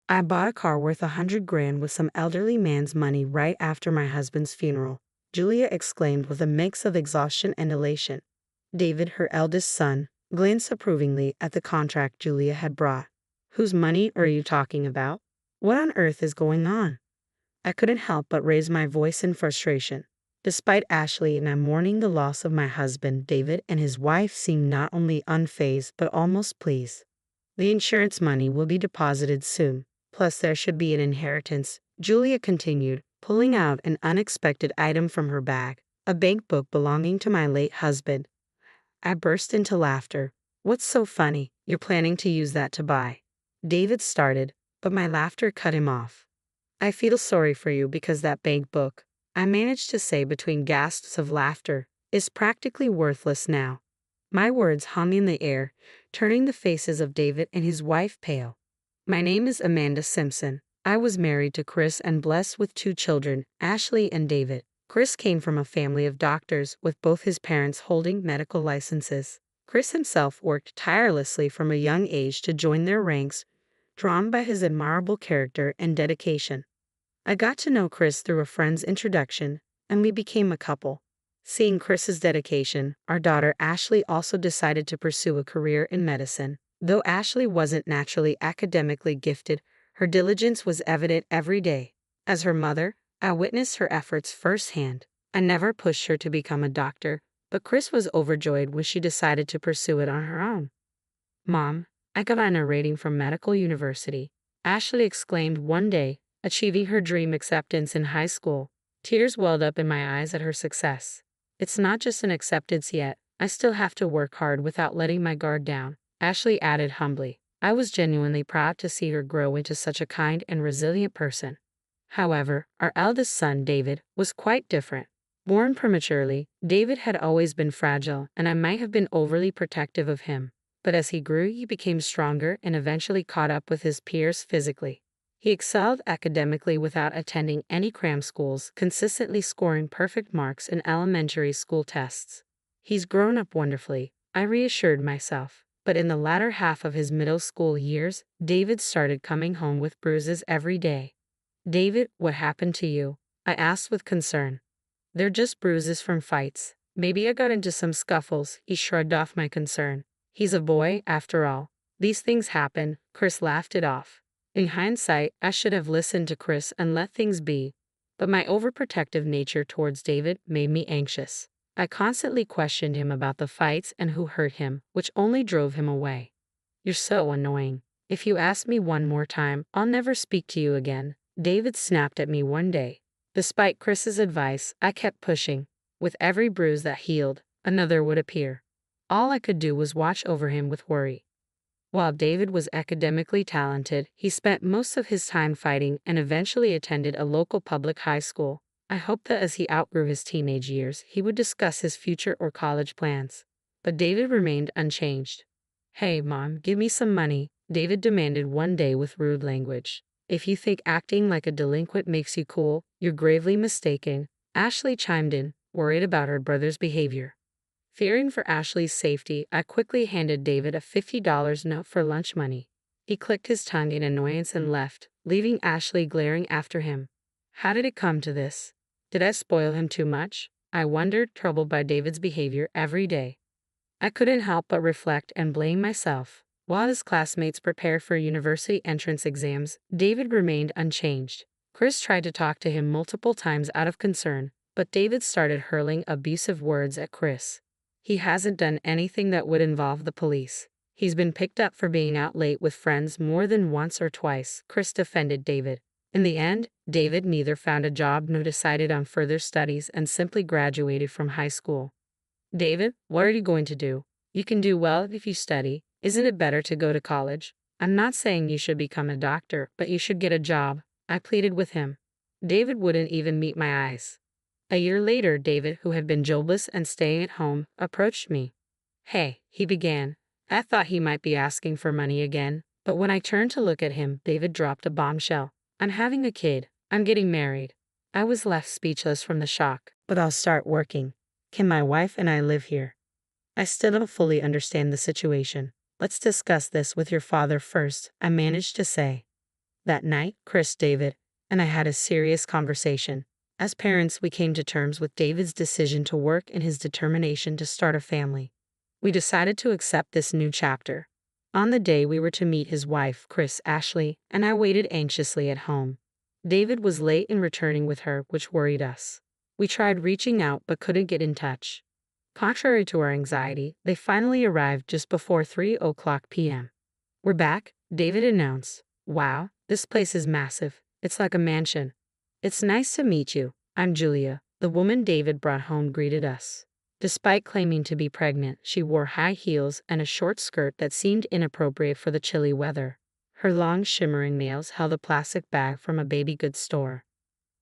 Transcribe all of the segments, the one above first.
I bought a car worth 100 grand with some elderly man's money right after my husband's funeral, Julia exclaimed with a mix of exhaustion and elation. David, her eldest son, glanced approvingly at the contract Julia had brought. Whose money are you talking about? What on earth is going on? I couldn't help but raise my voice in frustration. Despite Ashley and I mourning the loss of my husband, David and his wife seemed not only unfazed but almost pleased. The insurance money will be deposited soon. Plus, there should be an inheritance, Julia continued, pulling out an unexpected item from her bag, a bank book belonging to my late husband. I burst into laughter. What's so funny? You're planning to use that to buy. David started, but my laughter cut him off. I feel sorry for you because that bank book, I managed to say between gasps of laughter, is practically worthless now. My words hung in the air, turning the faces of David and his wife pale. My name is Amanda Simpson. I was married to Chris and blessed with 2 children, Ashley and David. Chris came from a family of doctors with both his parents holding medical licenses. Chris himself worked tirelessly from a young age to join their ranks, drawn by his admirable character and dedication. I got to know Chris through a friend's introduction, and we became a couple. Seeing Chris's dedication, our daughter Ashley also decided to pursue a career in medicine. Though Ashley wasn't naturally academically gifted, her diligence was evident every day. As her mother, I witnessed her efforts firsthand. I never pushed her to become a doctor, but Chris was overjoyed when she decided to pursue it on her own. Mom, I got an honor rating from Medical University, Ashley exclaimed one day, achieving her dream acceptance in high school. Tears welled up in my eyes at her success. It's not just an acceptance yet, I still have to work hard without letting my guard down, Ashley added humbly. I was genuinely proud to see her grow into such a kind and resilient person. However, our eldest son, David, was quite different. Born prematurely, David had always been fragile, and I might have been overly protective of him. But as he grew, he became stronger and eventually caught up with his peers physically. He excelled academically without attending any cram schools, consistently scoring perfect marks in elementary school tests. He's grown up wonderfully, I reassured myself. But in the latter half of his middle school years, David started coming home with bruises every day. David, what happened to you? I asked with concern. They're just bruises from fights. Maybe I got into some scuffles, he shrugged off my concern. He's a boy, after all. These things happen, Chris laughed it off. In hindsight, I should have listened to Chris and let things be. But my overprotective nature towards David made me anxious. I constantly questioned him about the fights and who hurt him, which only drove him away. You're so annoying. If you ask me one more time, I'll never speak to you again, David snapped at me one day. Despite Chris's advice, I kept pushing. With every bruise that healed, another would appear. All I could do was watch over him with worry. While David was academically talented, he spent most of his time fighting and eventually attended a local public high school. I hoped that as he outgrew his teenage years, he would discuss his future or college plans. But David remained unchanged. Hey, Mom, give me some money, David demanded one day with rude language. If you think acting like a delinquent makes you cool, you're gravely mistaken, Ashley chimed in, worried about her brother's behavior. Fearing for Ashley's safety, I quickly handed David a $50 note for lunch money. He clicked his tongue in annoyance and left, leaving Ashley glaring after him. How did it come to this? Did I spoil him too much? I wondered, troubled by David's behavior every day. I couldn't help but reflect and blame myself. While his classmates prepared for university entrance exams, David remained unchanged. Chris tried to talk to him multiple times out of concern, but David started hurling abusive words at Chris. He hasn't done anything that would involve the police. He's been picked up for being out late with friends more than once or twice, Chris defended David. In the end, David neither found a job nor decided on further studies and simply graduated from high school. David, what are you going to do? You can do well if you study. Isn't it better to go to college? I'm not saying you should become a doctor, but you should get a job, I pleaded with him. David wouldn't even meet my eyes. A year later, David, who had been jobless and staying at home, approached me. Hey, he began. I thought he might be asking for money again, but when I turned to look at him, David dropped a bombshell. I'm having a kid. I'm getting married. I was left speechless from the shock. But I'll start working. Can my wife and I live here? I still don't fully understand the situation. Let's discuss this with your father first, I managed to say. That night, Chris, David, and I had a serious conversation. As parents, we came to terms with David's decision to work and his determination to start a family. We decided to accept this new chapter. On the day we were to meet his wife, Chris Ashley, and I waited anxiously at home. David was late in returning with her, which worried us. We tried reaching out but couldn't get in touch. Contrary to our anxiety, they finally arrived just before 3:00 p.m. "We're back," David announced. "Wow, this place is massive. It's like a mansion." "It's nice to meet you. I'm Julia," the woman David brought home greeted us. Despite claiming to be pregnant, she wore high heels and a short skirt that seemed inappropriate for the chilly weather. Her long, shimmering nails held a plastic bag from a baby goods store.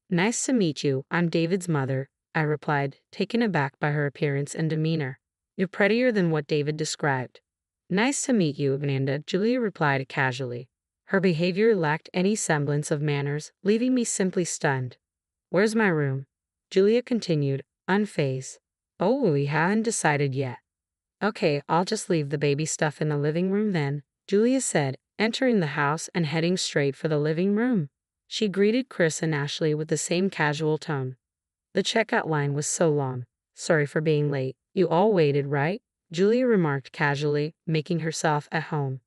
"Nice to meet you. I'm David's mother," I replied, taken aback by her appearance and demeanor. "You're prettier than what David described." "Nice to meet you, Amanda," Julia replied casually. Her behavior lacked any semblance of manners, leaving me simply stunned. "Where's my room?" Julia continued, unfazed. "Oh, we haven't decided yet." "Okay, I'll just leave the baby stuff in the living room then," Julia said, entering the house and heading straight for the living room. She greeted Chris and Ashley with the same casual tone. The checkout line was so long. "Sorry for being late. You all waited, right?" Julia remarked casually, making herself at home.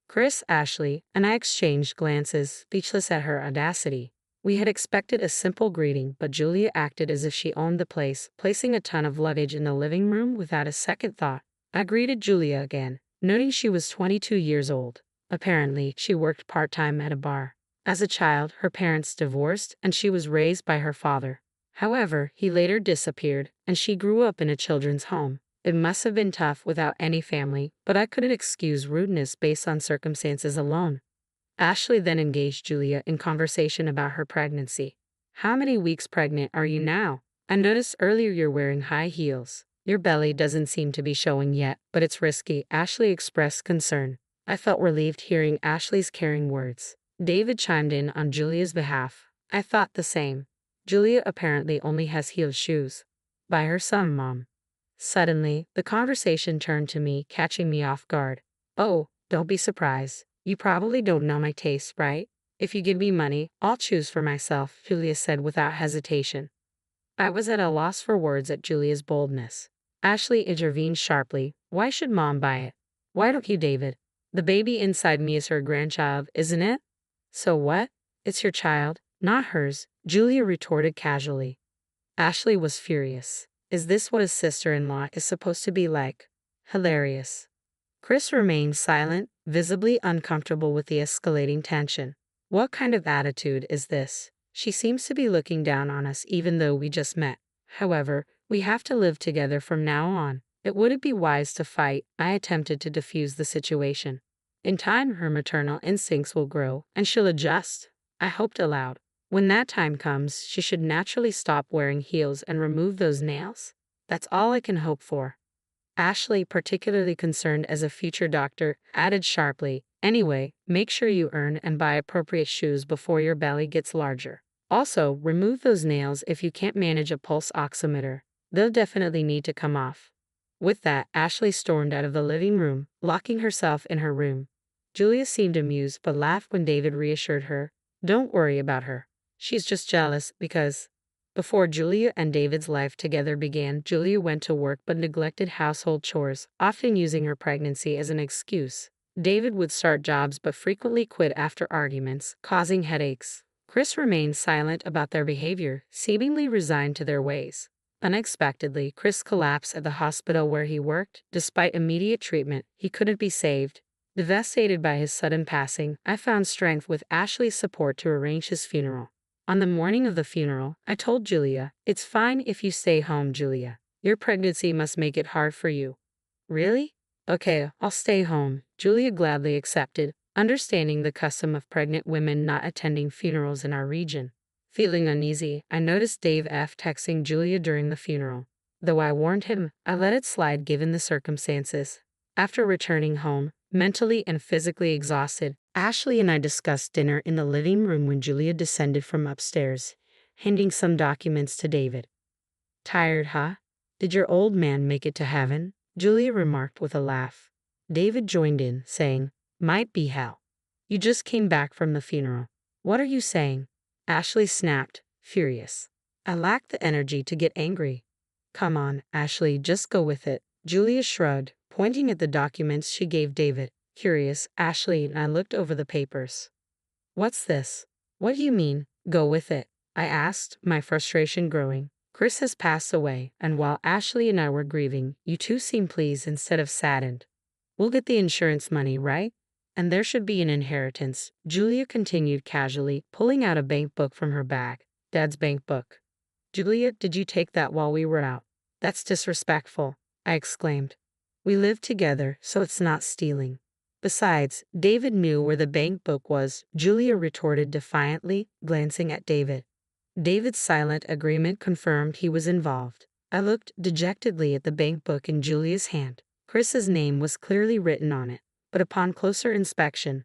Chris, Ashley, and I exchanged glances, speechless at her audacity. We had expected a simple greeting, but Julia acted as if she owned the place, placing a ton of luggage in the living room without a second thought. I greeted Julia again, noting she was 22 years old. Apparently, she worked part-time at a bar. As a child, her parents divorced, and she was raised by her father. However, he later disappeared, and she grew up in a children's home. It must have been tough without any family, but I couldn't excuse rudeness based on circumstances alone. Ashley then engaged Julia in conversation about her pregnancy. "How many weeks pregnant are you now? I noticed earlier you're wearing high heels. Your belly doesn't seem to be showing yet, but it's risky," Ashley expressed concern. I felt relieved hearing Ashley's caring words. David chimed in on Julia's behalf. "I thought the same. Julia apparently only has heel shoes. Buy her some, Mom." Suddenly, the conversation turned to me, catching me off guard. "Oh, don't be surprised. You probably don't know my taste, right? If you give me money, I'll choose for myself," Julia said without hesitation. I was at a loss for words at Julia's boldness. Ashley intervened sharply. "Why should Mom buy it? Why don't you, David? The baby inside me is her grandchild, isn't it?" "So what? It's your child, not hers," Julia retorted casually. Ashley was furious. Is this what a sister-in-law is supposed to be like? Hilarious. Chris remained silent, visibly uncomfortable with the escalating tension. What kind of attitude is this? She seems to be looking down on us even though we just met. However, we have to live together from now on. It wouldn't be wise to fight. I attempted to defuse the situation. In time, her maternal instincts will grow, and she'll adjust. I hoped aloud. When that time comes, she should naturally stop wearing heels and remove those nails. That's all I can hope for. Ashley, particularly concerned as a future doctor, added sharply, "Anyway, make sure you earn and buy appropriate shoes before your belly gets larger. Also, remove those nails if you can't manage a pulse oximeter. They'll definitely need to come off." With that, Ashley stormed out of the living room, locking herself in her room. Julia seemed amused but laughed when David reassured her. "Don't worry about her. She's just jealous because—" Before Julia and David's life together began, Julia went to work but neglected household chores, often using her pregnancy as an excuse. David would start jobs but frequently quit after arguments, causing headaches. Chris remained silent about their behavior, seemingly resigned to their ways. Unexpectedly, Chris collapsed at the hospital where he worked. Despite immediate treatment, he couldn't be saved. Devastated by his sudden passing, I found strength with Ashley's support to arrange his funeral. On the morning of the funeral, I told Julia, "It's fine if you stay home, Julia. Your pregnancy must make it hard for you." "Really? Okay, I'll stay home," Julia gladly accepted, understanding the custom of pregnant women not attending funerals in our region. Feeling uneasy, I noticed Dave texting Julia during the funeral. Though I warned him, I let it slide given the circumstances. After returning home, mentally and physically exhausted, Ashley and I discussed dinner in the living room when Julia descended from upstairs, handing some documents to David. "Tired, huh? Did your old man make it to heaven?" Julia remarked with a laugh. David joined in, saying, "Might be hell. You just came back from the funeral." What are you saying? Ashley snapped, furious. I lacked the energy to get angry. Come on, Ashley, just go with it. Julia shrugged, pointing at the documents she gave David. Curious, Ashley and I looked over the papers. What's this? What do you mean, go with it? I asked, my frustration growing. Chris has passed away, and while Ashley and I were grieving, you two seem pleased instead of saddened. We'll get the insurance money, right? And there should be an inheritance, Julia continued casually, pulling out a bank book from her bag. Dad's bank book. Julia, did you take that while we were out? That's disrespectful, I exclaimed. We live together, so it's not stealing. Besides, David knew where the bank book was, Julia retorted defiantly, glancing at David. David's silent agreement confirmed he was involved. I looked dejectedly at the bank book in Julia's hand. Chris's name was clearly written on it, but upon closer inspection,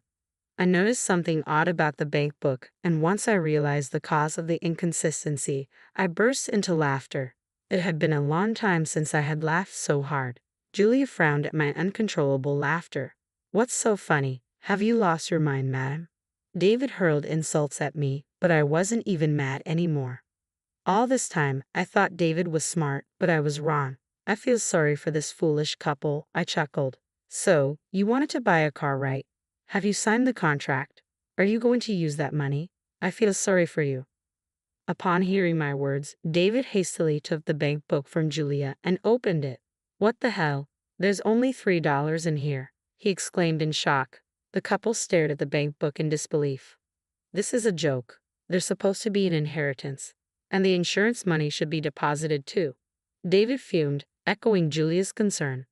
I noticed something odd about the bank book, and once I realized the cause of the inconsistency, I burst into laughter. It had been a long time since I had laughed so hard. Julia frowned at my uncontrollable laughter. What's so funny? Have you lost your mind, madam? David hurled insults at me, but I wasn't even mad anymore. All this time, I thought David was smart, but I was wrong. I feel sorry for this foolish couple, I chuckled. So, you wanted to buy a car, right? Have you signed the contract? Are you going to use that money? I feel sorry for you. Upon hearing my words, David hastily took the bank book from Julia and opened it. What the hell? There's only $3 in here, he exclaimed in shock. The couple stared at the bank book in disbelief. This is a joke. There's supposed to be an inheritance, and the insurance money should be deposited too. David fumed, echoing Julia's concern.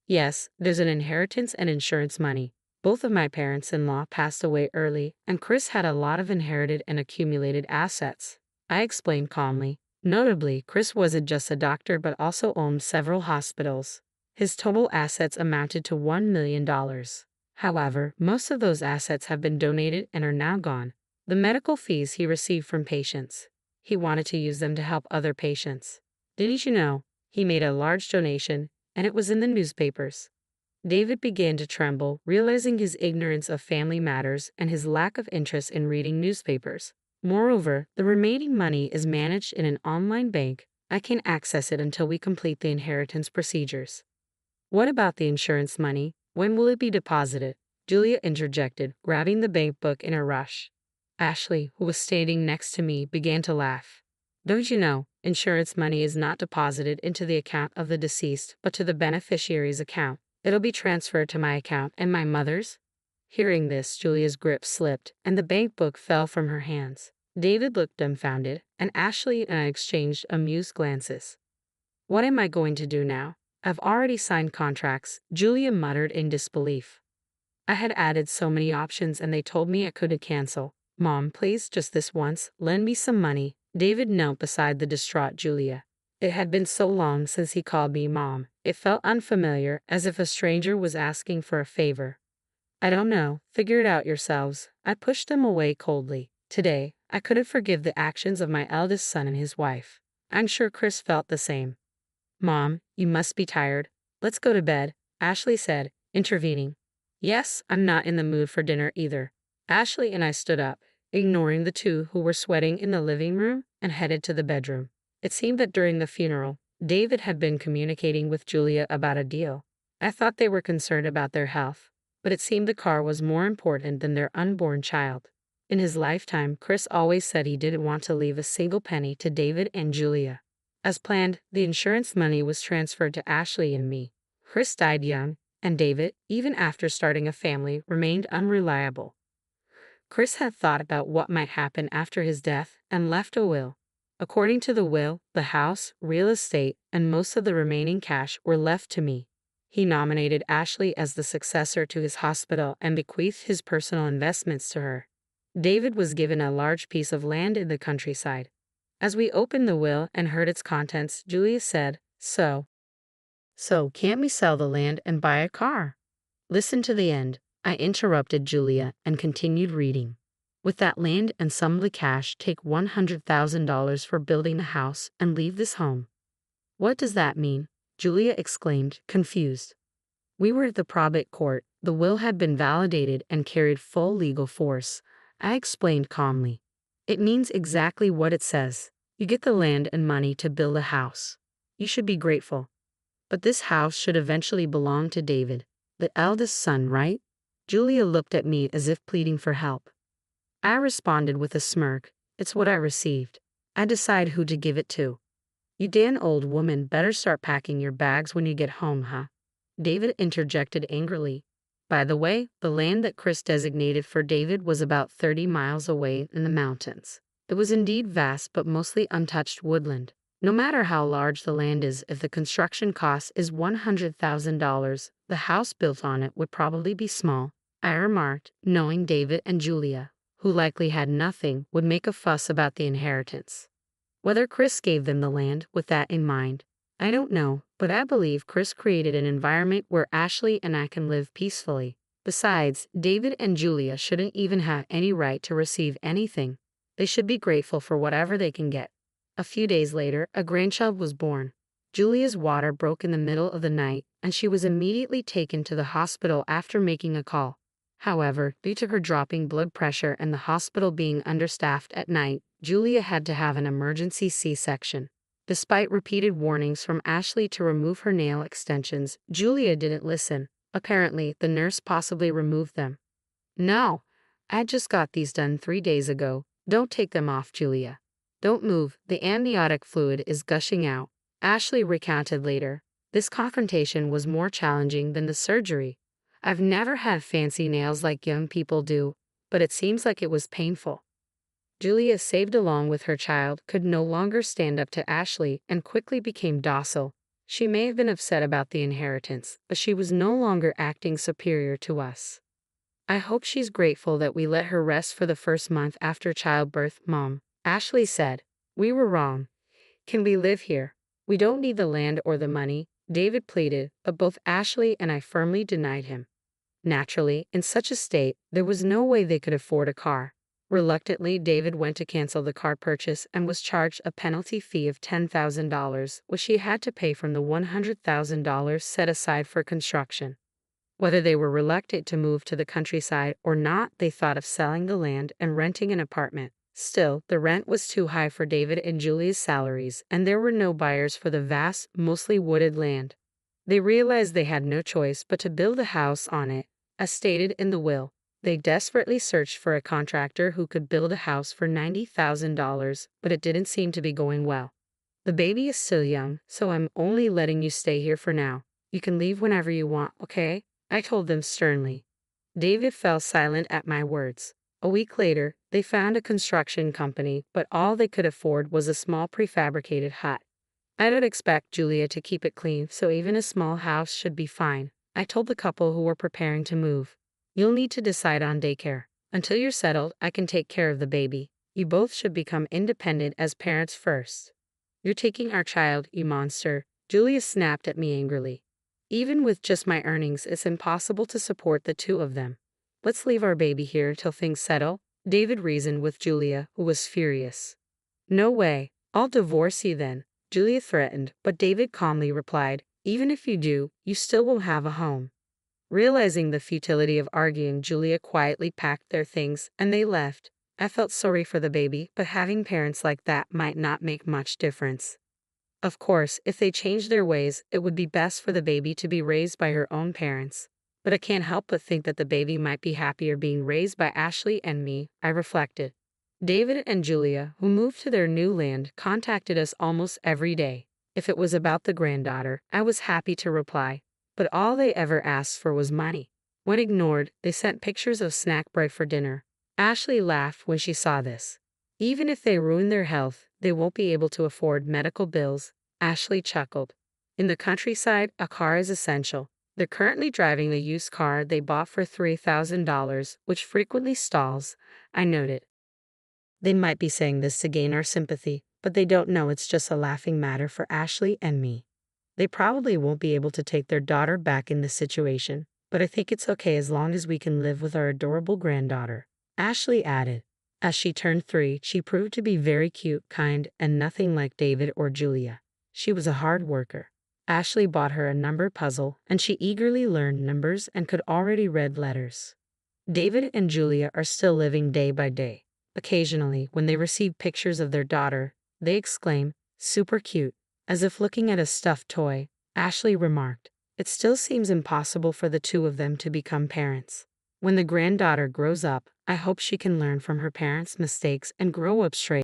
Yes, there's an inheritance and insurance money. Both of my parents-in-law passed away early, and Chris had a lot of inherited and accumulated assets. I explained calmly. Notably, Chris wasn't just a doctor but also owned several hospitals. His total assets amounted to $1 million. However, most of those assets have been donated and are now gone. The medical fees he received from patients. He wanted to use them to help other patients. Didn't you know? He made a large donation, and it was in the newspapers. David began to tremble, realizing his ignorance of family matters and his lack of interest in reading newspapers. Moreover, the remaining money is managed in an online bank. I can't access it until we complete the inheritance procedures. What about the insurance money? When will it be deposited? Julia interjected, grabbing the bank book in a rush. Ashley, who was standing next to me, began to laugh. Don't you know, insurance money is not deposited into the account of the deceased, but to the beneficiary's account. It'll be transferred to my account and my mother's. Hearing this, Julia's grip slipped, and the bank book fell from her hands. David looked dumbfounded, and Ashley and I exchanged amused glances. What am I going to do now? I've already signed contracts, Julia muttered in disbelief. I had added so many options and they told me I couldn't cancel. Mom, please, just this once, lend me some money. David knelt beside the distraught Julia. It had been so long since he called me Mom. It felt unfamiliar, as if a stranger was asking for a favor. I don't know, figure it out yourselves. I pushed them away coldly. Today, I couldn't forgive the actions of my eldest son and his wife. I'm sure Chris felt the same. Mom, you must be tired. Let's go to bed, Ashley said, intervening. Yes, I'm not in the mood for dinner either. Ashley and I stood up, ignoring the two who were sweating in the living room, and headed to the bedroom. It seemed that during the funeral, David had been communicating with Julia about a deal. I thought they were concerned about their health, but it seemed the car was more important than their unborn child. In his lifetime, Chris always said he didn't want to leave a single penny to David and Julia. As planned, the insurance money was transferred to Ashley and me. Chris died young, and David, even after starting a family, remained unreliable. Chris had thought about what might happen after his death and left a will. According to the will, the house, real estate, and most of the remaining cash were left to me. He nominated Ashley as the successor to his hospital and bequeathed his personal investments to her. David was given a large piece of land in the countryside. As we opened the will and heard its contents, Julia said, So can't we sell the land and buy a car? Listen to the end. I interrupted Julia and continued reading. With that land and some of the cash, take $100,000 for building the house and leave this home. What does that mean? Julia exclaimed, confused. We were at the probate court. The will had been validated and carried full legal force. I explained calmly. It means exactly what it says. You get the land and money to build a house. You should be grateful. But this house should eventually belong to David, the eldest son, right? Julia looked at me as if pleading for help. I responded with a smirk. It's what I received. I decide who to give it to. You damn old woman better start packing your bags when you get home, huh? David interjected angrily. By the way, the land that Chris designated for David was about 30 miles away in the mountains. It was indeed vast but mostly untouched woodland. No matter how large the land is, if the construction cost is $100,000, the house built on it would probably be small, I remarked, knowing David and Julia, who likely had nothing, would make a fuss about the inheritance. Whether Chris gave them the land with that in mind, I don't know, but I believe Chris created an environment where Ashley and I can live peacefully. Besides, David and Julia shouldn't even have any right to receive anything. They should be grateful for whatever they can get. A few days later, a grandchild was born. Julia's water broke in the middle of the night, and she was immediately taken to the hospital after making a call. However, due to her dropping blood pressure and the hospital being understaffed at night, Julia had to have an emergency C-section. Despite repeated warnings from Ashley to remove her nail extensions, Julia didn't listen. Apparently, the nurse possibly removed them. No, I just got these done 3 days ago. Don't take them off, Julia. Don't move, the amniotic fluid is gushing out. Ashley recounted later. This confrontation was more challenging than the surgery. I've never had fancy nails like young people do, but it seems like it was painful. Julia, saved along with her child, could no longer stand up to Ashley and quickly became docile. She may have been upset about the inheritance, but she was no longer acting superior to us. I hope she's grateful that we let her rest for the first month after childbirth, Mom. Ashley said. We were wrong. Can we live here? We don't need the land or the money, David pleaded, but both Ashley and I firmly denied him. Naturally, in such a state, there was no way they could afford a car. Reluctantly, David went to cancel the car purchase and was charged a penalty fee of $10,000, which he had to pay from the $100,000 set aside for construction. Whether they were reluctant to move to the countryside or not, they thought of selling the land and renting an apartment. Still, the rent was too high for David and Julie's salaries, and there were no buyers for the vast, mostly wooded land. They realized they had no choice but to build a house on it, as stated in the will. They desperately searched for a contractor who could build a house for $90,000, but it didn't seem to be going well. The baby is still young, so I'm only letting you stay here for now. You can leave whenever you want, okay? I told them sternly. David fell silent at my words. A week later, they found a construction company, but all they could afford was a small prefabricated hut. I don't expect Julia to keep it clean, so even a small house should be fine. I told the couple who were preparing to move. You'll need to decide on daycare. Until you're settled, I can take care of the baby. You both should become independent as parents first. You're taking our child, you monster. Julia snapped at me angrily. Even with just my earnings, it's impossible to support the two of them. Let's leave our baby here till things settle, David reasoned with Julia, who was furious. No way. I'll divorce you then, Julia threatened, but David calmly replied, even if you do, you still will have a home. Realizing the futility of arguing, Julia quietly packed their things, and they left. I felt sorry for the baby, but having parents like that might not make much difference. Of course, if they changed their ways, it would be best for the baby to be raised by her own parents. But I can't help but think that the baby might be happier being raised by Ashley and me, I reflected. David and Julia, who moved to their new land, contacted us almost every day. If it was about the granddaughter, I was happy to reply. But all they ever asked for was money. When ignored, they sent pictures of snack bread for dinner. Ashley laughed when she saw this. Even if they ruin their health, they won't be able to afford medical bills, Ashley chuckled. In the countryside, a car is essential. They're currently driving the used car they bought for $3,000, which frequently stalls, I noted. They might be saying this to gain our sympathy, but they don't know it's just a laughing matter for Ashley and me. They probably won't be able to take their daughter back in this situation, but I think it's okay as long as we can live with our adorable granddaughter, Ashley added. As she turned 3, she proved to be very cute, kind, and nothing like David or Julia. She was a hard worker. Ashley bought her a number puzzle, and she eagerly learned numbers and could already read letters. David and Julia are still living day by day. Occasionally, when they receive pictures of their daughter, they exclaim, "Super cute," as if looking at a stuffed toy. Ashley remarked, "It still seems impossible for the two of them to become parents. When the granddaughter grows up, I hope she can learn from her parents' mistakes and grow up straight."